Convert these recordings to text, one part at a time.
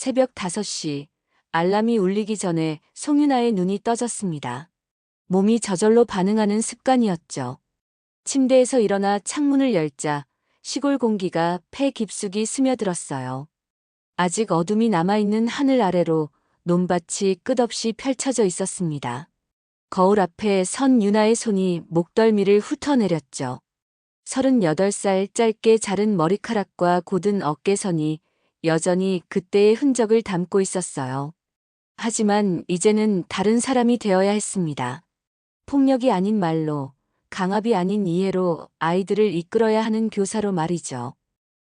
새벽 5시, 알람이 울리기 전에 송윤아의 눈이 떠졌습니다. 몸이 저절로 반응하는 습관이었죠. 침대에서 일어나 창문을 열자 시골 공기가 폐 깊숙이 스며들었어요. 아직 어둠이 남아있는 하늘 아래로 논밭이 끝없이 펼쳐져 있었습니다. 거울 앞에 선 윤아의 손이 목덜미를 훑어내렸죠. 38살 짧게 자른 머리카락과 곧은 어깨선이 여전히 그때의 흔적을 담고 있었어요. 하지만 이제는 다른 사람이 되어야 했습니다. 폭력이 아닌 말로, 강압이 아닌 이해로 아이들을 이끌어야 하는 교사로 말이죠.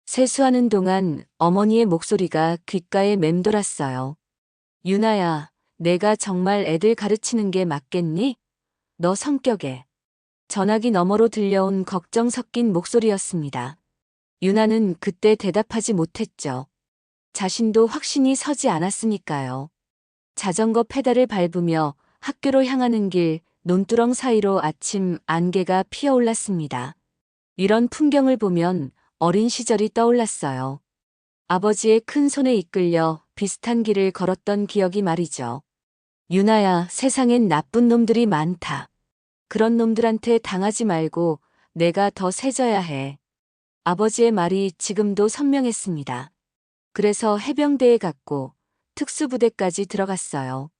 세수하는 동안 어머니의 목소리가 귓가에 맴돌았어요. 윤아야, 내가 정말 애들 가르치는 게 맞겠니? 너 성격에. 전화기 너머로 들려온 걱정 섞인 목소리였습니다. 윤아는 그때 대답하지 못했죠. 자신도 확신이 서지 않았으니까요. 자전거 페달을 밟으며 학교로 향하는 길, 논두렁 사이로 아침 안개가 피어올랐습니다. 이런 풍경을 보면 어린 시절이 떠올랐어요. 아버지의 큰 손에 이끌려 비슷한 길을 걸었던 기억이 말이죠. 윤아야, 세상엔 나쁜 놈들이 많다. 그런 놈들한테 당하지 말고 내가 더 세져야 해. 아버지의 말이 지금도 선명했습니다. 그래서 해병대에 갔고 특수부대까지 들어갔어요.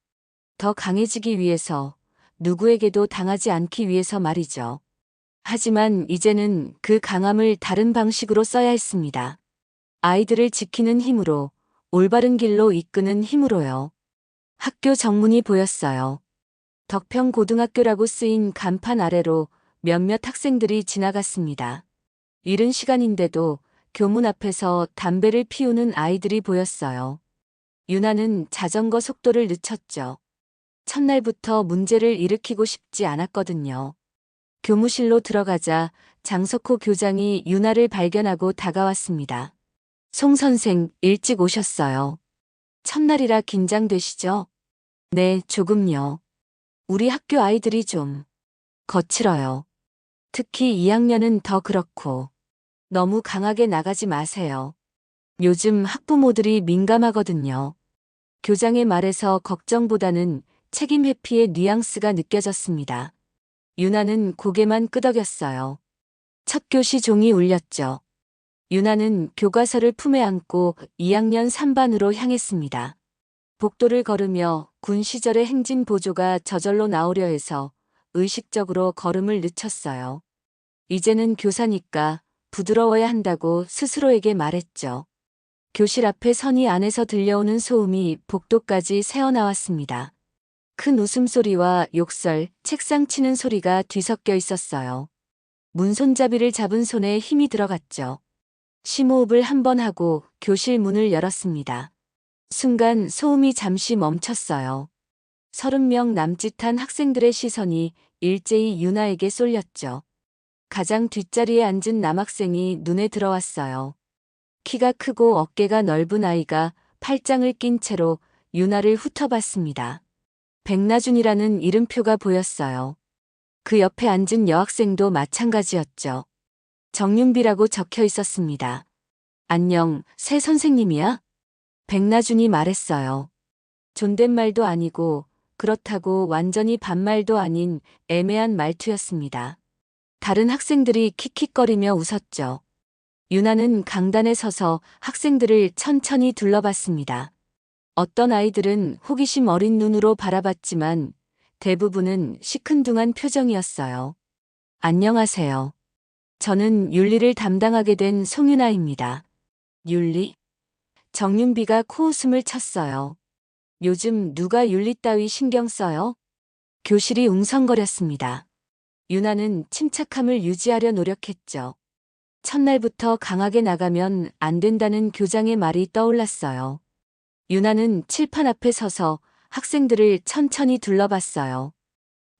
더 강해지기 위해서, 누구에게도 당하지 않기 위해서 말이죠. 하지만 이제는 그 강함을 다른 방식으로 써야 했습니다. 아이들을 지키는 힘으로, 올바른 길로 이끄는 힘으로요. 학교 정문이 보였어요. 덕평고등학교라고 쓰인 간판 아래로 몇몇 학생들이 지나갔습니다. 이른 시간인데도 교문 앞에서 담배를 피우는 아이들이 보였어요. 윤아는 자전거 속도를 늦췄죠. 첫날부터 문제를 일으키고 싶지 않았거든요. 교무실로 들어가자 장석호 교장이 윤아를 발견하고 다가왔습니다. 송 선생, 일찍 오셨어요. 첫날이라 긴장되시죠? 네, 조금요. 우리 학교 아이들이 좀 거칠어요. 특히 2학년은 더 그렇고. 너무 강하게 나가지 마세요. 요즘 학부모들이 민감하거든요. 교장의 말에서 걱정보다는 책임 회피의 뉘앙스가 느껴졌습니다. 윤아는 고개만 끄덕였어요. 첫 교시 종이 울렸죠. 윤아는 교과서를 품에 안고 2학년 3반으로 향했습니다. 복도를 걸으며 군 시절의 행진 보조가 저절로 나오려 해서 의식적으로 걸음을 늦췄어요. 이제는 교사니까 부드러워야 한다고 스스로에게 말했죠. 교실 앞에 선이 안에서 들려오는 소음이 복도까지 새어나왔습니다. 큰 웃음소리와 욕설, 책상 치는 소리가 뒤섞여 있었어요. 문손잡이를 잡은 손에 힘이 들어갔죠. 심호흡을 한 번 하고 교실 문을 열었습니다. 순간 소음이 잠시 멈췄어요. 30명 남짓한 학생들의 시선이 일제히 윤아에게 쏠렸죠. 가장 뒷자리에 앉은 남학생이 눈에 들어왔어요. 키가 크고 어깨가 넓은 아이가 팔짱을 낀 채로 윤아를 훑어봤습니다. 백나준이라는 이름표가 보였어요. 그 옆에 앉은 여학생도 마찬가지였죠. 정윤비라고 적혀 있었습니다. 안녕, 새 선생님이야? 백나준이 말했어요. 존댓말도 아니고 그렇다고 완전히 반말도 아닌 애매한 말투였습니다. 다른 학생들이 킥킥거리며 웃었죠. 윤아는 강단에 서서 학생들을 천천히 둘러봤습니다. 어떤 아이들은 호기심 어린 눈으로 바라봤지만 대부분은 시큰둥한 표정이었어요. 안녕하세요. 저는 윤리를 담당하게 된 송윤아입니다. 윤리? 정윤비가 코웃음을 쳤어요. 요즘 누가 윤리 따위 신경 써요? 교실이 웅성거렸습니다. 윤아는 침착함을 유지하려 노력했죠. 첫날부터 강하게 나가면 안 된다는 교장의 말이 떠올랐어요. 윤아는 칠판 앞에 서서 학생들을 천천히 둘러봤어요.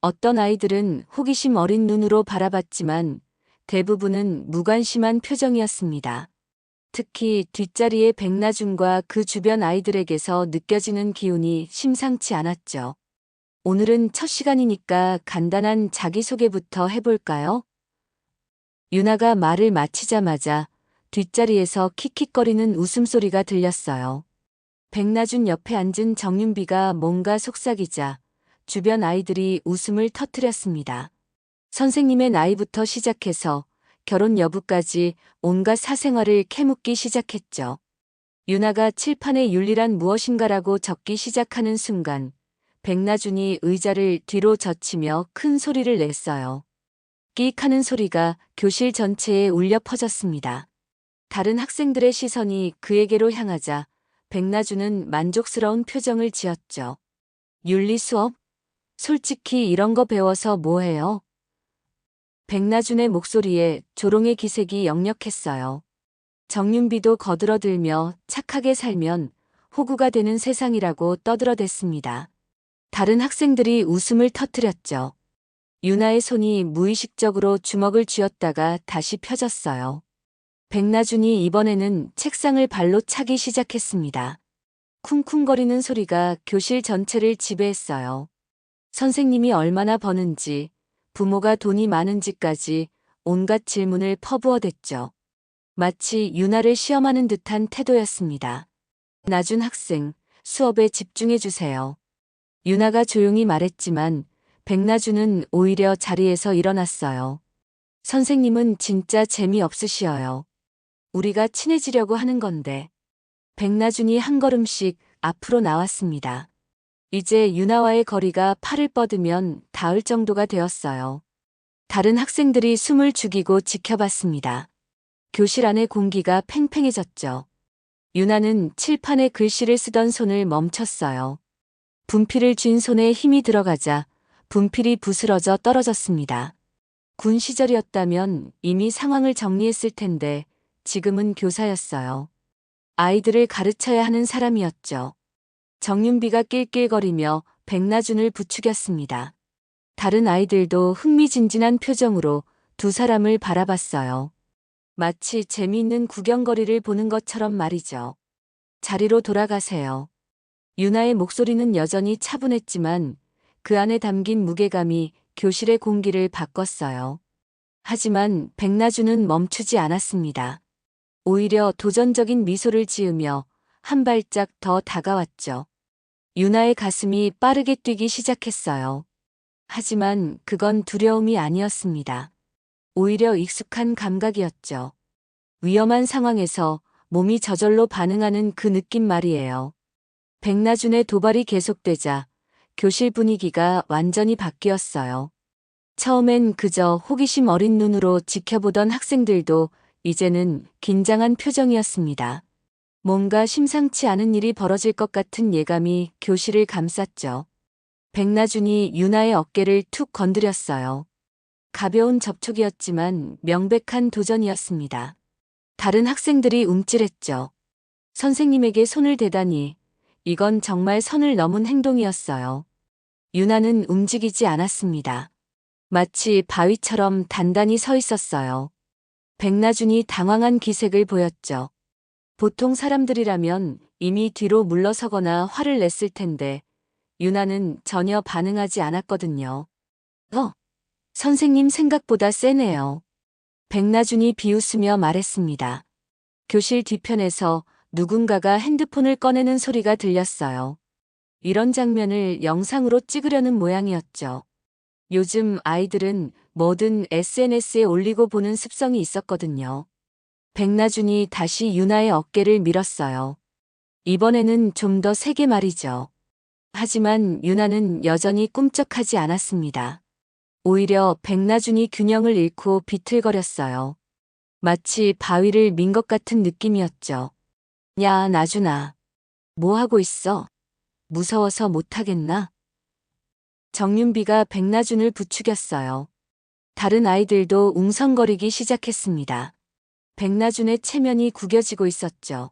어떤 아이들은 호기심 어린 눈으로 바라봤지만 대부분은 무관심한 표정이었습니다. 특히 뒷자리의 백나준과 그 주변 아이들에게서 느껴지는 기운이 심상치 않았죠. 오늘은 첫 시간이니까 간단한 자기소개부터 해볼까요? 윤아가 말을 마치자마자 뒷자리에서 킥킥거리는 웃음소리가 들렸어요. 백나준 옆에 앉은 정윤비가 뭔가 속삭이자 주변 아이들이 웃음을 터뜨렸습니다. 선생님의 나이부터 시작해서 결혼 여부까지 온갖 사생활을 캐묻기 시작했죠. 유나가 칠판에 윤리란 무엇인가라고 적기 시작하는 순간 백나준이 의자를 뒤로 젖히며 큰 소리를 냈어요. 끼익 하는 소리가 교실 전체에 울려 퍼졌습니다. 다른 학생들의 시선이 그에게로 향하자 백나준은 만족스러운 표정을 지었죠. 윤리 수업? 솔직히 이런 거 배워서 뭐해요? 백나준의 목소리에 조롱의 기색이 역력했어요. 정윤비도 거들어들며 착하게 살면 호구가 되는 세상이라고 떠들어댔습니다. 다른 학생들이 웃음을 터뜨렸죠. 유나의 손이 무의식적으로 주먹을 쥐었다가 다시 펴졌어요. 백나준이 이번에는 책상을 발로 차기 시작했습니다. 쿵쿵거리는 소리가 교실 전체를 지배했어요. 선생님이 얼마나 버는지, 부모가 돈이 많은지까지 온갖 질문을 퍼부어댔죠. 마치 유나를 시험하는 듯한 태도였습니다. 나준 학생, 수업에 집중해주세요. 유나가 조용히 말했지만 백나준은 오히려 자리에서 일어났어요. 선생님은 진짜 재미없으시어요. 우리가 친해지려고 하는 건데. 백나준이 한 걸음씩 앞으로 나왔습니다. 이제 유나와의 거리가 팔을 뻗으면 닿을 정도가 되었어요. 다른 학생들이 숨을 죽이고 지켜봤습니다. 교실 안의 공기가 팽팽해졌죠. 유나는 칠판에 글씨를 쓰던 손을 멈췄어요. 분필을 쥔 손에 힘이 들어가자 분필이 부스러져 떨어졌습니다. 군 시절이었다면 이미 상황을 정리했을 텐데 지금은 교사였어요. 아이들을 가르쳐야 하는 사람이었죠. 정윤비가 낄낄거리며 백나준을 부추겼습니다. 다른 아이들도 흥미진진한 표정으로 두 사람을 바라봤어요. 마치 재미있는 구경거리를 보는 것처럼 말이죠. 자리로 돌아가세요. 유나의 목소리는 여전히 차분했지만 그 안에 담긴 무게감이 교실의 공기를 바꿨어요. 하지만 백나준은 멈추지 않았습니다. 오히려 도전적인 미소를 지으며 한 발짝 더 다가왔죠. 유나의 가슴이 빠르게 뛰기 시작했어요. 하지만 그건 두려움이 아니었습니다. 오히려 익숙한 감각이었죠. 위험한 상황에서 몸이 저절로 반응하는 그 느낌 말이에요. 백나준의 도발이 계속되자 교실 분위기가 완전히 바뀌었어요. 처음엔 그저 호기심 어린 눈으로 지켜보던 학생들도 이제는 긴장한 표정이었습니다. 뭔가 심상치 않은 일이 벌어질 것 같은 예감이 교실을 감쌌죠. 백나준이 유나의 어깨를 툭 건드렸어요. 가벼운 접촉이었지만 명백한 도전이었습니다. 다른 학생들이 움찔했죠. 선생님에게 손을 대다니 이건 정말 선을 넘은 행동이었어요. 유나는 움직이지 않았습니다. 마치 바위처럼 단단히 서 있었어요. 백나준이 당황한 기색을 보였죠. 보통 사람들이라면 이미 뒤로 물러서거나 화를 냈을 텐데 유나는 전혀 반응하지 않았거든요. 선생님 생각보다 세네요. 백나준이 비웃으며 말했습니다. 교실 뒤편에서 누군가가 핸드폰을 꺼내는 소리가 들렸어요. 이런 장면을 영상으로 찍으려는 모양이었죠. 요즘 아이들은 뭐든 SNS에 올리고 보는 습성이 있었거든요. 백나준이 다시 유나의 어깨를 밀었어요. 이번에는 좀 더 세게 말이죠. 하지만 유나는 여전히 꿈쩍하지 않았습니다. 오히려 백나준이 균형을 잃고 비틀거렸어요. 마치 바위를 민 것 같은 느낌이었죠. 야, 나준아. 뭐 하고 있어? 무서워서 못하겠나? 정윤비가 백나준을 부추겼어요. 다른 아이들도 웅성거리기 시작했습니다. 백나준의 체면이 구겨지고 있었죠.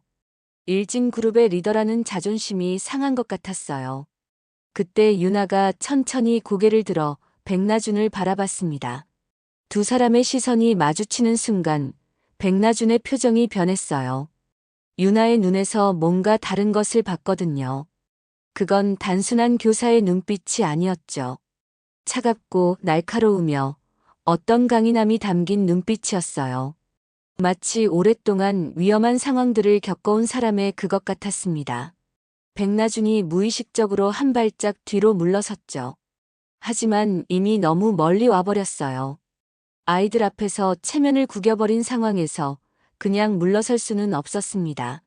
일진 그룹의 리더라는 자존심이 상한 것 같았어요. 그때 유나가 천천히 고개를 들어 백나준을 바라봤습니다. 두 사람의 시선이 마주치는 순간 백나준의 표정이 변했어요. 유나의 눈에서 뭔가 다른 것을 봤거든요. 그건 단순한 교사의 눈빛이 아니었죠. 차갑고 날카로우며 어떤 강인함이 담긴 눈빛이었어요. 마치 오랫동안 위험한 상황들을 겪어온 사람의 그것 같았습니다. 백나준이 무의식적으로 한 발짝 뒤로 물러섰죠. 하지만 이미 너무 멀리 와버렸어요. 아이들 앞에서 체면을 구겨버린 상황에서 그냥 물러설 수는 없었습니다.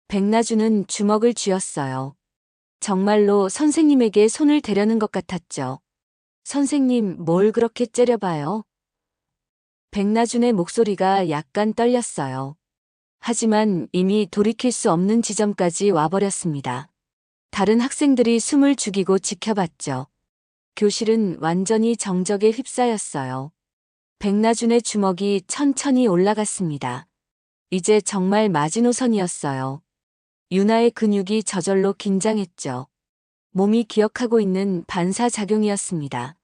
백나준은 주먹을 쥐었어요. 정말로 선생님에게 손을 대려는 것 같았죠. 선생님, 뭘 그렇게 째려봐요? 백나준의 목소리가 약간 떨렸어요. 하지만 이미 돌이킬 수 없는 지점까지 와버렸습니다. 다른 학생들이 숨을 죽이고 지켜봤죠. 교실은 완전히 정적에 휩싸였어요. 백나준의 주먹이 천천히 올라갔습니다. 이제 정말 마지노선이었어요. 유나의 근육이 저절로 긴장했죠. 몸이 기억하고 있는 반사작용이었습니다.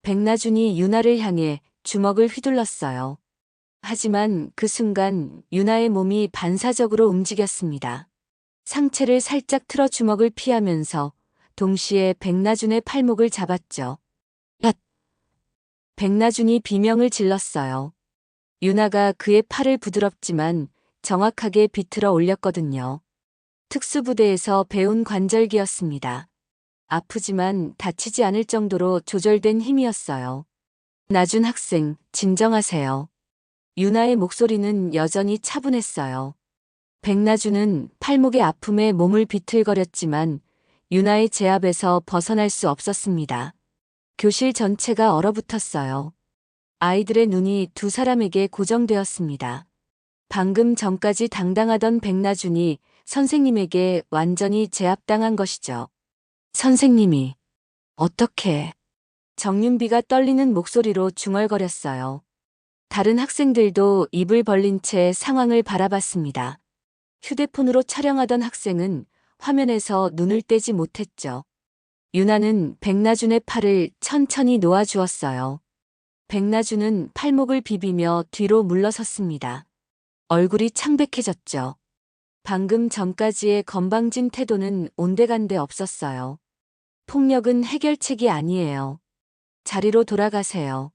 백나준이 유나를 향해 주먹을 휘둘렀어요. 하지만 그 순간 유나의 몸이 반사적으로 움직였습니다. 상체를 살짝 틀어 주먹을 피하면서 동시에 백나준의 팔목을 잡았죠. 얏! 백나준이 비명을 질렀어요. 유나가 그의 팔을 부드럽지만 정확하게 비틀어 올렸거든요. 특수부대에서 배운 관절기였습니다. 아프지만 다치지 않을 정도로 조절된 힘이었어요. 나준 학생, 진정하세요. 유나의 목소리는 여전히 차분했어요. 백나준은 팔목의 아픔에 몸을 비틀거렸지만 유나의 제압에서 벗어날 수 없었습니다. 교실 전체가 얼어붙었어요. 아이들의 눈이 두 사람에게 고정되었습니다. 방금 전까지 당당하던 백나준이 선생님에게 완전히 제압당한 것이죠. 선생님이 어떻게? 정윤비가 떨리는 목소리로 중얼거렸어요. 다른 학생들도 입을 벌린 채 상황을 바라봤습니다. 휴대폰으로 촬영하던 학생은 화면에서 눈을 떼지 못했죠. 유나는 백나준의 팔을 천천히 놓아주었어요. 백나준은 팔목을 비비며 뒤로 물러섰습니다. 얼굴이 창백해졌죠. 방금 전까지의 건방진 태도는 온데간데 없었어요. 폭력은 해결책이 아니에요. 자리로 돌아가세요.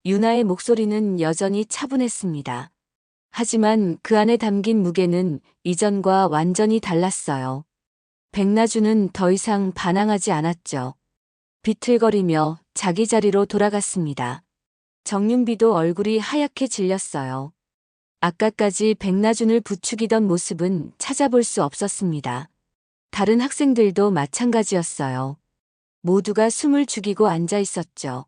유나의 목소리는 여전히 차분했습니다. 하지만 그 안에 담긴 무게는 이전과 완전히 달랐어요. 백나준은 더 이상 반항하지 않았죠. 비틀거리며 자기 자리로 돌아갔습니다. 정윤비도 얼굴이 하얗게 질렸어요. 아까까지 백나준을 부추기던 모습은 찾아볼 수 없었습니다. 다른 학생들도 마찬가지였어요. 모두가 숨을 죽이고 앉아 있었죠.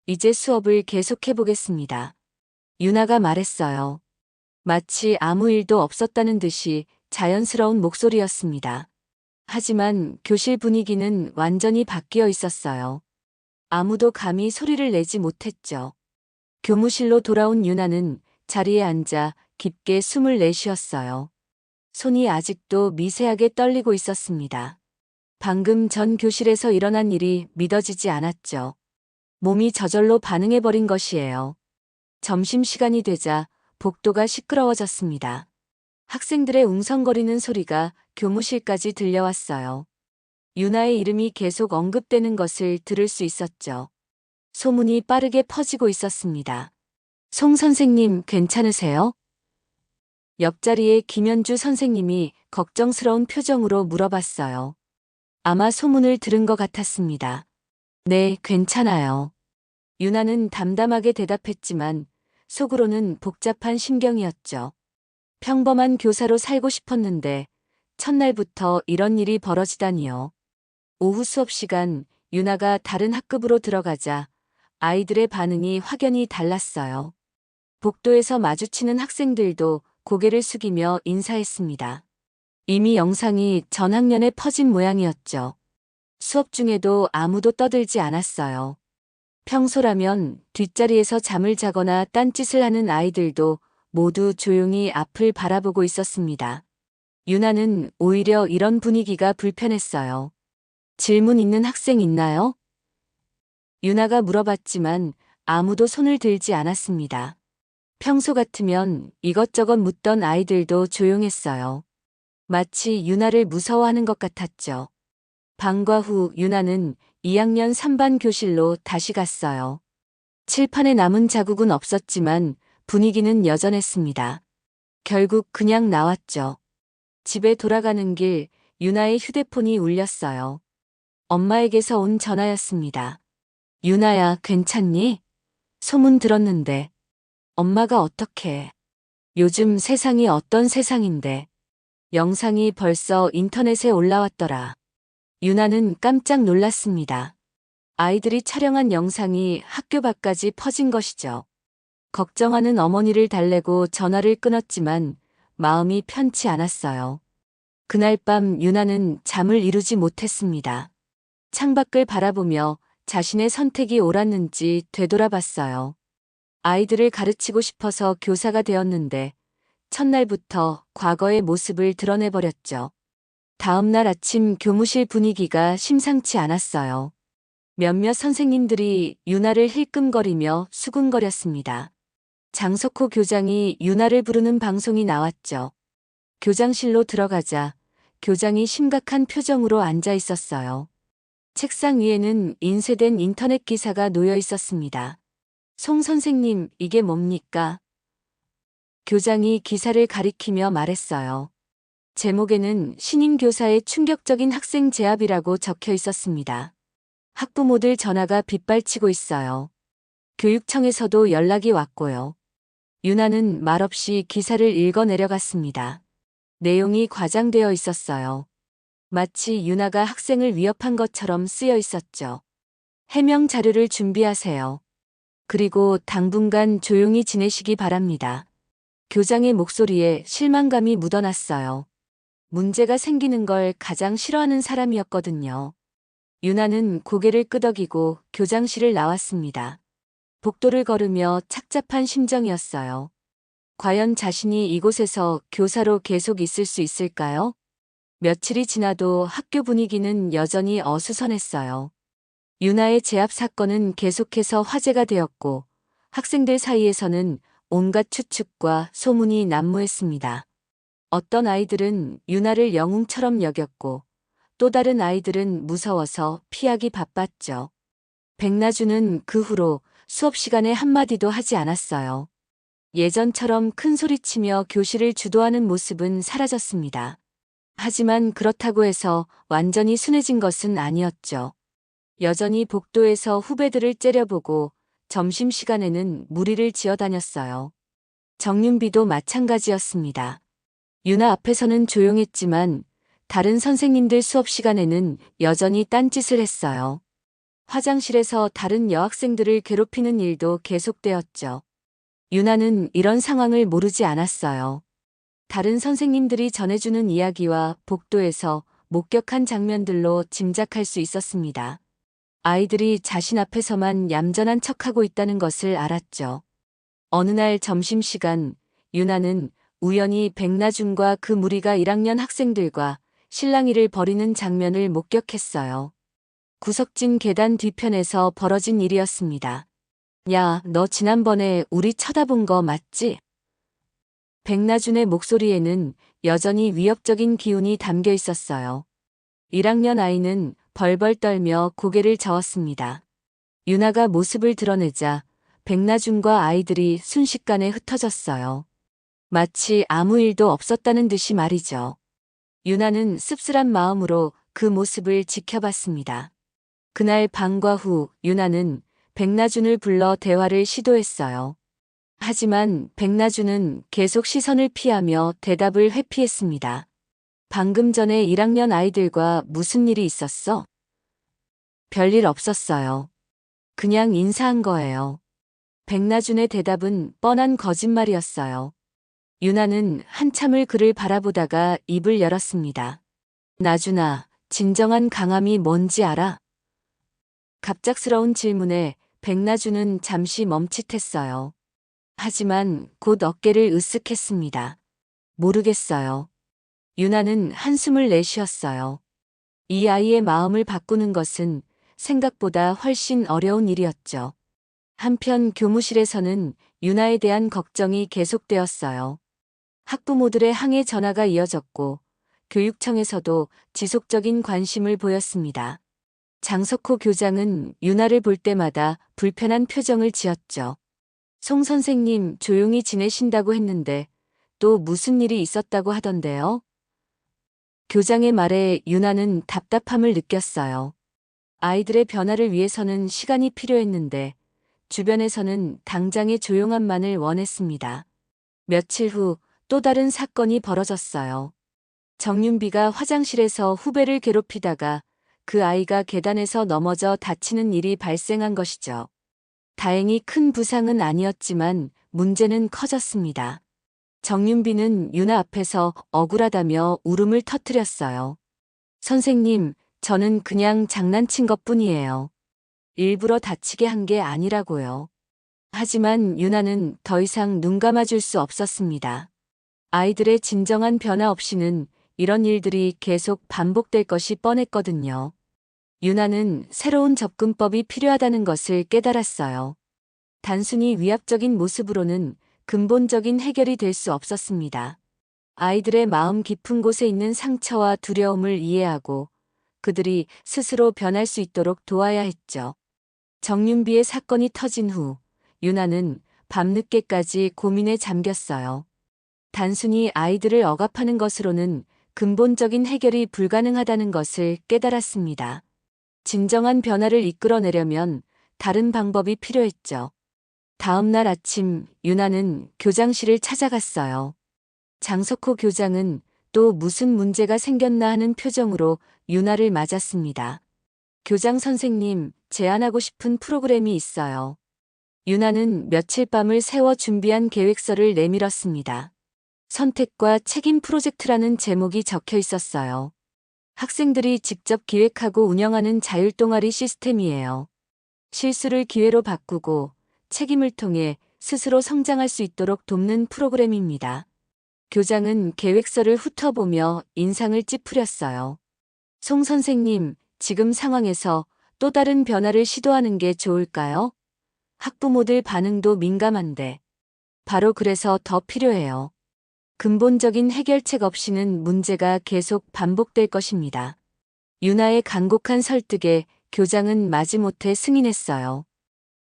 이제 수업을 계속해 보겠습니다. 유나가 말했어요. 마치 아무 일도 없었다는 듯이 자연스러운 목소리였습니다. 하지만 교실 분위기는 완전히 바뀌어 있었어요. 아무도 감히 소리를 내지 못했죠. 교무실로 돌아온 유나는 자리에 앉아 깊게 숨을 내쉬었어요. 손이 아직도 미세하게 떨리고 있었습니다. 방금 전 교실에서 일어난 일이 믿어지지 않았죠. 몸이 저절로 반응해버린 것이에요. 점심시간이 되자 복도가 시끄러워졌습니다. 학생들의 웅성거리는 소리가 교무실까지 들려왔어요. 유나의 이름이 계속 언급되는 것을 들을 수 있었죠. 소문이 빠르게 퍼지고 있었습니다. 송 선생님 괜찮으세요? 옆자리에 김현주 선생님이 걱정스러운 표정으로 물어봤어요. 아마 소문을 들은 것 같았습니다. 네, 괜찮아요. 유나는 담담하게 대답했지만 속으로는 복잡한 심경이었죠. 평범한 교사로 살고 싶었는데 첫날부터 이런 일이 벌어지다니요. 오후 수업 시간 유나가 다른 학급으로 들어가자 아이들의 반응이 확연히 달랐어요. 복도에서 마주치는 학생들도 고개를 숙이며 인사했습니다. 이미 영상이 전 학년에 퍼진 모양이었죠. 수업 중에도 아무도 떠들지 않았어요. 평소라면 뒷자리에서 잠을 자거나 딴짓을 하는 아이들도 모두 조용히 앞을 바라보고 있었습니다. 유나는 오히려 이런 분위기가 불편했어요. 질문 있는 학생 있나요? 유나가 물어봤지만 아무도 손을 들지 않았습니다. 평소 같으면 이것저것 묻던 아이들도 조용했어요. 마치 유나를 무서워하는 것 같았죠. 방과 후 유나는 2학년 3반 교실로 다시 갔어요. 칠판에 남은 자국은 없었지만 분위기는 여전했습니다. 결국 그냥 나왔죠. 집에 돌아가는 길 유나의 휴대폰이 울렸어요. 엄마에게서 온 전화였습니다. 유나야, 괜찮니? 소문 들었는데. 엄마가 어떡해. 요즘 세상이 어떤 세상인데. 영상이 벌써 인터넷에 올라왔더라. 유나는 깜짝 놀랐습니다. 아이들이 촬영한 영상이 학교 밖까지 퍼진 것이죠. 걱정하는 어머니를 달래고 전화를 끊었지만 마음이 편치 않았어요. 그날 밤 유나는 잠을 이루지 못했습니다. 창밖을 바라보며 자신의 선택이 옳았는지 되돌아봤어요. 아이들을 가르치고 싶어서 교사가 되었는데 첫날부터 과거의 모습을 드러내버렸죠. 다음 날 아침 교무실 분위기가 심상치 않았어요. 몇몇 선생님들이 유나를 힐끔거리며 수군거렸습니다. 장석호 교장이 유나를 부르는 방송이 나왔죠. 교장실로 들어가자 교장이 심각한 표정으로 앉아 있었어요. 책상 위에는 인쇄된 인터넷 기사가 놓여 있었습니다. 송 선생님, 이게 뭡니까? 교장이 기사를 가리키며 말했어요. 제목에는 신임 교사의 충격적인 학생 제압이라고 적혀 있었습니다. 학부모들 전화가 빗발치고 있어요. 교육청에서도 연락이 왔고요. 유나는 말없이 기사를 읽어 내려갔습니다. 내용이 과장되어 있었어요. 마치 유나가 학생을 위협한 것처럼 쓰여 있었죠. 해명 자료를 준비하세요. 그리고 당분간 조용히 지내시기 바랍니다. 교장의 목소리에 실망감이 묻어났어요. 문제가 생기는 걸 가장 싫어하는 사람이었거든요. 유나는 고개를 끄덕이고 교장실을 나왔습니다. 복도를 걸으며 착잡한 심정이었어요. 과연 자신이 이곳에서 교사로 계속 있을 수 있을까요? 며칠이 지나도 학교 분위기는 여전히 어수선했어요. 유나의 제압 사건은 계속해서 화제가 되었고 학생들 사이에서는 온갖 추측과 소문이 난무했습니다. 어떤 아이들은 유나를 영웅처럼 여겼고 또 다른 아이들은 무서워서 피하기 바빴죠. 백나주는 그 후로 수업 시간에 한마디도 하지 않았어요. 예전처럼 큰 소리치며 교실을 주도하는 모습은 사라졌습니다. 하지만 그렇다고 해서 완전히 순해진 것은 아니었죠. 여전히 복도에서 후배들을 째려보고 점심시간에는 무리를 지어 다녔어요. 정윤비도 마찬가지였습니다. 유나 앞에서는 조용했지만 다른 선생님들 수업 시간에는 여전히 딴짓을 했어요. 화장실에서 다른 여학생들을 괴롭히는 일도 계속되었죠. 유나는 이런 상황을 모르지 않았어요. 다른 선생님들이 전해주는 이야기와 복도에서 목격한 장면들로 짐작할 수 있었습니다. 아이들이 자신 앞에서만 얌전한 척하고 있다는 것을 알았죠. 어느 날 점심시간 유나는 우연히 백나준과 그 무리가 1학년 학생들과 실랑이를 벌이는 장면을 목격했어요. 구석진 계단 뒤편에서 벌어진 일이었습니다. 야, 너 지난번에 우리 쳐다본 거 맞지? 백나준의 목소리에는 여전히 위협적인 기운이 담겨 있었어요. 1학년 아이는 벌벌 떨며 고개를 저었습니다. 유나가 모습을 드러내자 백나준과 아이들이 순식간에 흩어졌어요. 마치 아무 일도 없었다는 듯이 말이죠. 유나는 씁쓸한 마음으로 그 모습을 지켜봤습니다. 그날 방과 후 유나는 백나준을 불러 대화를 시도했어요. 하지만 백나준은 계속 시선을 피하며 대답을 회피했습니다. 방금 전에 1학년 아이들과 무슨 일이 있었어? 별일 없었어요. 그냥 인사한 거예요. 백나준의 대답은 뻔한 거짓말이었어요. 유나는 한참을 그를 바라보다가 입을 열었습니다. 나준아, 진정한 강함이 뭔지 알아? 갑작스러운 질문에 백나준은 잠시 멈칫했어요. 하지만 곧 어깨를 으쓱했습니다. 모르겠어요. 유나는 한숨을 내쉬었어요. 이 아이의 마음을 바꾸는 것은 생각보다 훨씬 어려운 일이었죠. 한편 교무실에서는 유나에 대한 걱정이 계속되었어요. 학부모들의 항해 전화가 이어졌고 교육청에서도 지속적인 관심을 보였습니다. 장석호 교장은 유나를 볼 때마다 불편한 표정을 지었죠. 송 선생님 조용히 지내신다고 했는데 또 무슨 일이 있었다고 하던데요? 교장의 말에 유나는 답답함을 느꼈어요. 아이들의 변화를 위해서는 시간이 필요했는데 주변에서는 당장의 조용함만을 원했습니다. 며칠 후 또 다른 사건이 벌어졌어요. 정윤비가 화장실에서 후배를 괴롭히다가 그 아이가 계단에서 넘어져 다치는 일이 발생한 것이죠. 다행히 큰 부상은 아니었지만 문제는 커졌습니다. 정윤비는 유나 앞에서 억울하다며 울음을 터뜨렸어요. 선생님, 저는 그냥 장난친 것뿐이에요. 일부러 다치게 한 게 아니라고요. 하지만 유나는 더 이상 눈 감아줄 수 없었습니다. 아이들의 진정한 변화 없이는 이런 일들이 계속 반복될 것이 뻔했거든요. 유나는 새로운 접근법이 필요하다는 것을 깨달았어요. 단순히 위압적인 모습으로는 근본적인 해결이 될 수 없었습니다. 아이들의 마음 깊은 곳에 있는 상처와 두려움을 이해하고 그들이 스스로 변할 수 있도록 도와야 했죠. 정윤비의 사건이 터진 후 유나는 밤늦게까지 고민에 잠겼어요. 단순히 아이들을 억압하는 것으로는 근본적인 해결이 불가능하다는 것을 깨달았습니다. 진정한 변화를 이끌어내려면 다른 방법이 필요했죠. 다음 날 아침 유나는 교장실을 찾아갔어요. 장석호 교장은 또 무슨 문제가 생겼나 하는 표정으로 유나를 맞았습니다. 교장 선생님, 제안하고 싶은 프로그램이 있어요. 유나는 며칠 밤을 새워 준비한 계획서를 내밀었습니다. 선택과 책임 프로젝트라는 제목이 적혀 있었어요. 학생들이 직접 기획하고 운영하는 자율동아리 시스템이에요. 실수를 기회로 바꾸고 책임을 통해 스스로 성장할 수 있도록 돕는 프로그램입니다. 교장은 계획서를 훑어보며 인상을 찌푸렸어요. 송 선생님, 지금 상황에서 또 다른 변화를 시도하는 게 좋을까요? 학부모들 반응도 민감한데. 바로 그래서 더 필요해요. 근본적인 해결책 없이는 문제가 계속 반복될 것입니다. 유나의 간곡한 설득에 교장은 마지못해 승인했어요.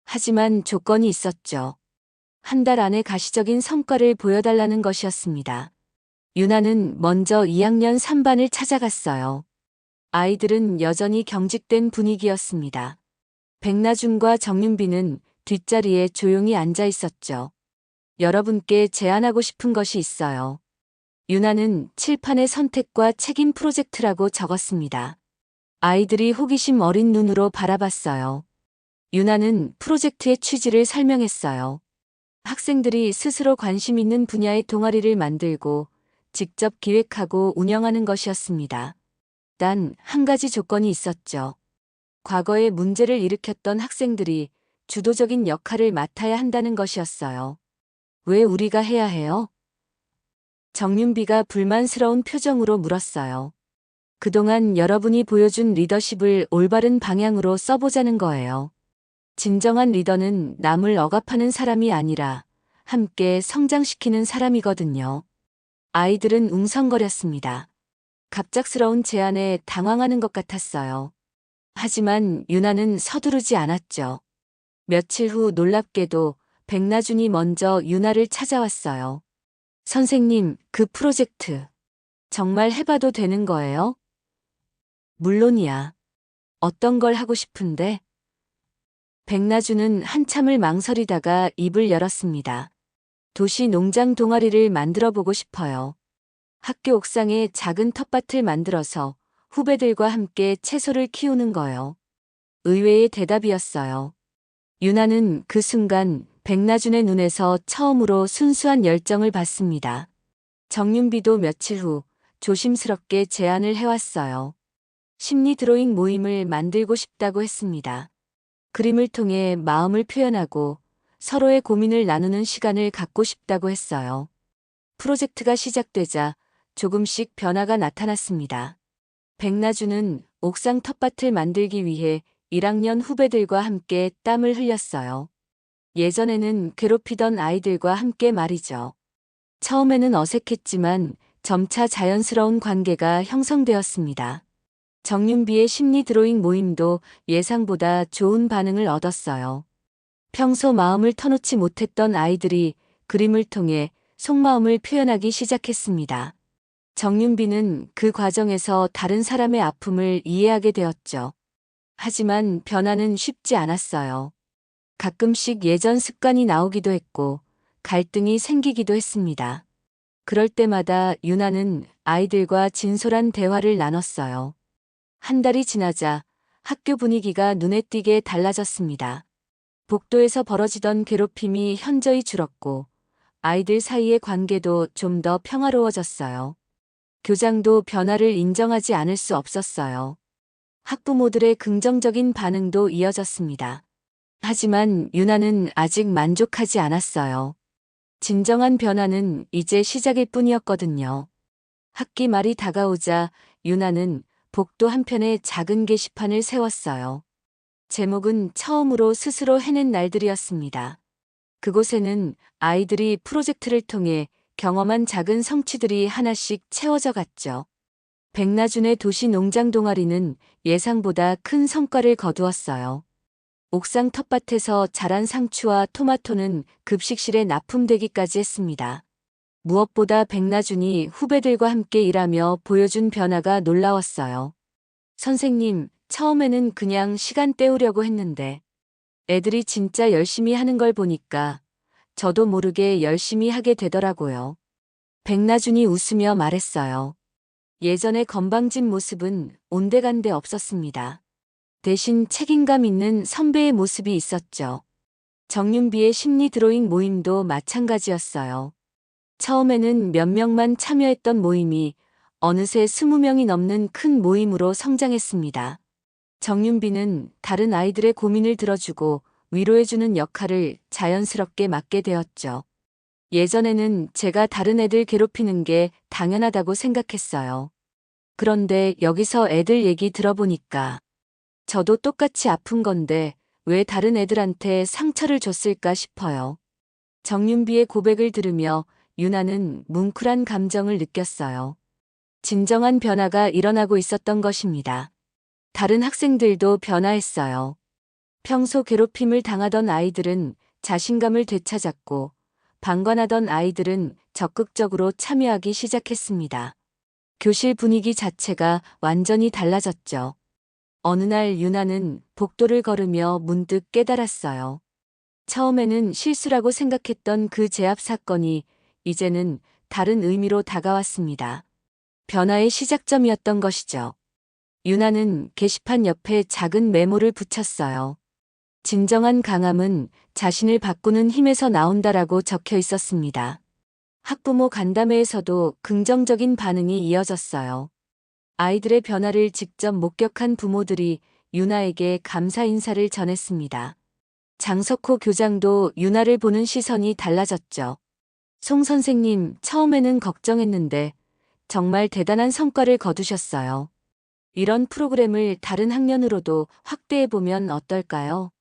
하지만 조건이 있었죠. 한 달 안에 가시적인 성과를 보여달라는 것이었습니다. 유나는 먼저 2학년 3반을 찾아갔어요. 아이들은 여전히 경직된 분위기였습니다. 백나준과 정윤비는 뒷자리에 조용히 앉아 있었죠. 여러분께 제안하고 싶은 것이 있어요. 유나는 칠판에 선택과 책임 프로젝트라고 적었습니다. 아이들이 호기심 어린 눈으로 바라봤어요. 유나는 프로젝트의 취지를 설명했어요. 학생들이 스스로 관심 있는 분야의 동아리를 만들고 직접 기획하고 운영하는 것이었습니다. 단 한 가지 조건이 있었죠. 과거에 문제를 일으켰던 학생들이 주도적인 역할을 맡아야 한다는 것이었어요. 왜 우리가 해야 해요? 정윤비가 불만스러운 표정으로 물었어요. 그동안 여러분이 보여준 리더십을 올바른 방향으로 써보자는 거예요. 진정한 리더는 남을 억압하는 사람이 아니라 함께 성장시키는 사람이거든요. 아이들은 웅성거렸습니다. 갑작스러운 제안에 당황하는 것 같았어요. 하지만 유나는 서두르지 않았죠. 며칠 후 놀랍게도 백나준이 먼저 유나를 찾아왔어요. 선생님, 그 프로젝트 정말 해봐도 되는 거예요? 물론이야. 어떤 걸 하고 싶은데? 백나준은 한참을 망설이다가 입을 열었습니다. 도시 농장 동아리를 만들어 보고 싶어요. 학교 옥상에 작은 텃밭을 만들어서 후배들과 함께 채소를 키우는 거요. 의외의 대답이었어요. 유나는 그 순간 백나준의 눈에서 처음으로 순수한 열정을 봤습니다. 정윤비도 며칠 후 조심스럽게 제안을 해왔어요. 심리 드로잉 모임을 만들고 싶다고 했습니다. 그림을 통해 마음을 표현하고 서로의 고민을 나누는 시간을 갖고 싶다고 했어요. 프로젝트가 시작되자 조금씩 변화가 나타났습니다. 백나준은 옥상 텃밭을 만들기 위해 1학년 후배들과 함께 땀을 흘렸어요. 예전에는 괴롭히던 아이들과 함께 말이죠. 처음에는 어색했지만 점차 자연스러운 관계가 형성되었습니다. 정윤비의 심리 드로잉 모임도 예상보다 좋은 반응을 얻었어요. 평소 마음을 터놓지 못했던 아이들이 그림을 통해 속마음을 표현하기 시작했습니다. 정윤비는 그 과정에서 다른 사람의 아픔을 이해하게 되었죠. 하지만 변화는 쉽지 않았어요. 가끔씩 예전 습관이 나오기도 했고 갈등이 생기기도 했습니다. 그럴 때마다 유나는 아이들과 진솔한 대화를 나눴어요. 한 달이 지나자 학교 분위기가 눈에 띄게 달라졌습니다. 복도에서 벌어지던 괴롭힘이 현저히 줄었고 아이들 사이의 관계도 좀 더 평화로워졌어요. 교장도 변화를 인정하지 않을 수 없었어요. 학부모들의 긍정적인 반응도 이어졌습니다. 하지만 유나는 아직 만족하지 않았어요. 진정한 변화는 이제 시작일 뿐이었거든요. 학기 말이 다가오자 유나는 복도 한편에 작은 게시판을 세웠어요. 제목은 처음으로 스스로 해낸 날들이었습니다. 그곳에는 아이들이 프로젝트를 통해 경험한 작은 성취들이 하나씩 채워져 갔죠. 백나준의 도시 농장 동아리는 예상보다 큰 성과를 거두었어요. 옥상 텃밭에서 자란 상추와 토마토는 급식실에 납품되기까지 했습니다. 무엇보다 백나준이 후배들과 함께 일하며 보여준 변화가 놀라웠어요. 선생님, 처음에는 그냥 시간 때우려고 했는데 애들이 진짜 열심히 하는 걸 보니까 저도 모르게 열심히 하게 되더라고요. 백나준이 웃으며 말했어요. 예전의 건방진 모습은 온데간데 없었습니다. 대신 책임감 있는 선배의 모습이 있었죠. 정윤비의 심리 드로잉 모임도 마찬가지였어요. 처음에는 몇 명만 참여했던 모임이 어느새 20명이 넘는 큰 모임으로 성장했습니다. 정윤비는 다른 아이들의 고민을 들어주고 위로해주는 역할을 자연스럽게 맡게 되었죠. 예전에는 제가 다른 애들 괴롭히는 게 당연하다고 생각했어요. 그런데 여기서 애들 얘기 들어보니까 저도 똑같이 아픈 건데 왜 다른 애들한테 상처를 줬을까 싶어요. 정윤비의 고백을 들으며 유나는 뭉클한 감정을 느꼈어요. 진정한 변화가 일어나고 있었던 것입니다. 다른 학생들도 변화했어요. 평소 괴롭힘을 당하던 아이들은 자신감을 되찾았고 방관하던 아이들은 적극적으로 참여하기 시작했습니다. 교실 분위기 자체가 완전히 달라졌죠. 어느 날 유나는 복도를 걸으며 문득 깨달았어요. 처음에는 실수라고 생각했던 그 제압 사건이 이제는 다른 의미로 다가왔습니다. 변화의 시작점이었던 것이죠. 유나는 게시판 옆에 작은 메모를 붙였어요. 진정한 강함은 자신을 바꾸는 힘에서 나온다라고 적혀 있었습니다. 학부모 간담회에서도 긍정적인 반응이 이어졌어요. 아이들의 변화를 직접 목격한 부모들이 유나에게 감사 인사를 전했습니다. 장석호 교장도 유나를 보는 시선이 달라졌죠. 송 선생님, 처음에는 걱정했는데 정말 대단한 성과를 거두셨어요. 이런 프로그램을 다른 학년으로도 확대해보면 어떨까요?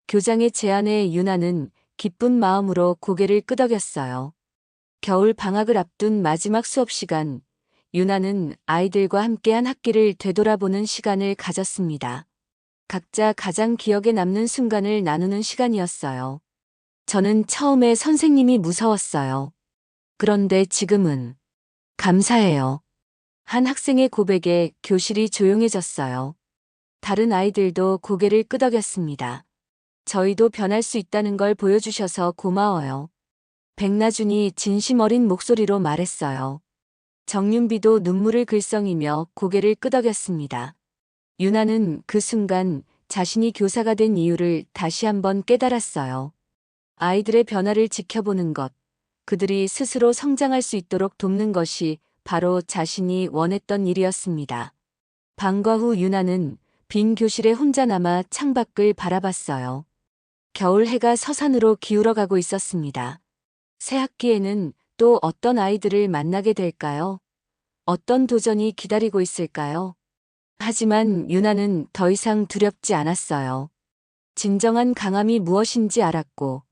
교장의 제안에 유나는 기쁜 마음으로 고개를 끄덕였어요. 겨울 방학을 앞둔 마지막 수업 시간, 유나는 아이들과 함께한 학기를 되돌아보는 시간을 가졌습니다. 각자 가장 기억에 남는 순간을 나누는 시간이었어요. 저는 처음에 선생님이 무서웠어요. 그런데 지금은 감사해요. 한 학생의 고백에 교실이 조용해졌어요. 다른 아이들도 고개를 끄덕였습니다. 저희도 변할 수 있다는 걸 보여주셔서 고마워요. 백나준이 진심 어린 목소리로 말했어요. 정윤비도 눈물을 글썽이며 고개를 끄덕였습니다. 유나는 그 순간 자신이 교사가 된 이유를 다시 한번 깨달았어요. 아이들의 변화를 지켜보는 것, 그들이 스스로 성장할 수 있도록 돕는 것이 바로 자신이 원했던 일이었습니다. 방과 후 유나는 빈 교실에 혼자 남아 창밖을 바라봤어요. 겨울 해가 서산으로 기울어가고 있었습니다. 새 학기에는 또 어떤 아이들을 만나게 될까요? 어떤 도전이 기다리고 있을까요? 하지만 유나는 더 이상 두렵지 않았어요. 진정한 강함이 무엇인지 알았고,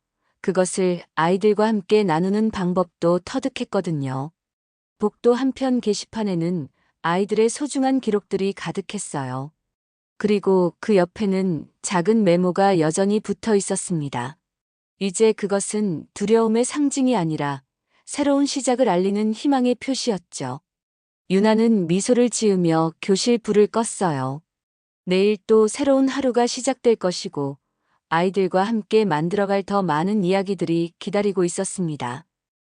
그것을 아이들과 함께 나누는 방법도 터득했거든요. 복도 한편 게시판에는 아이들의 소중한 기록들이 가득했어요. 그리고 그 옆에는 작은 메모가 여전히 붙어 있었습니다. 이제 그것은 두려움의 상징이 아니라 새로운 시작을 알리는 희망의 표시였죠. 유나는 미소를 지으며 교실 불을 껐어요. 내일 또 새로운 하루가 시작될 것이고 아이들과 함께 만들어갈 더 많은 이야기들이 기다리고 있었습니다.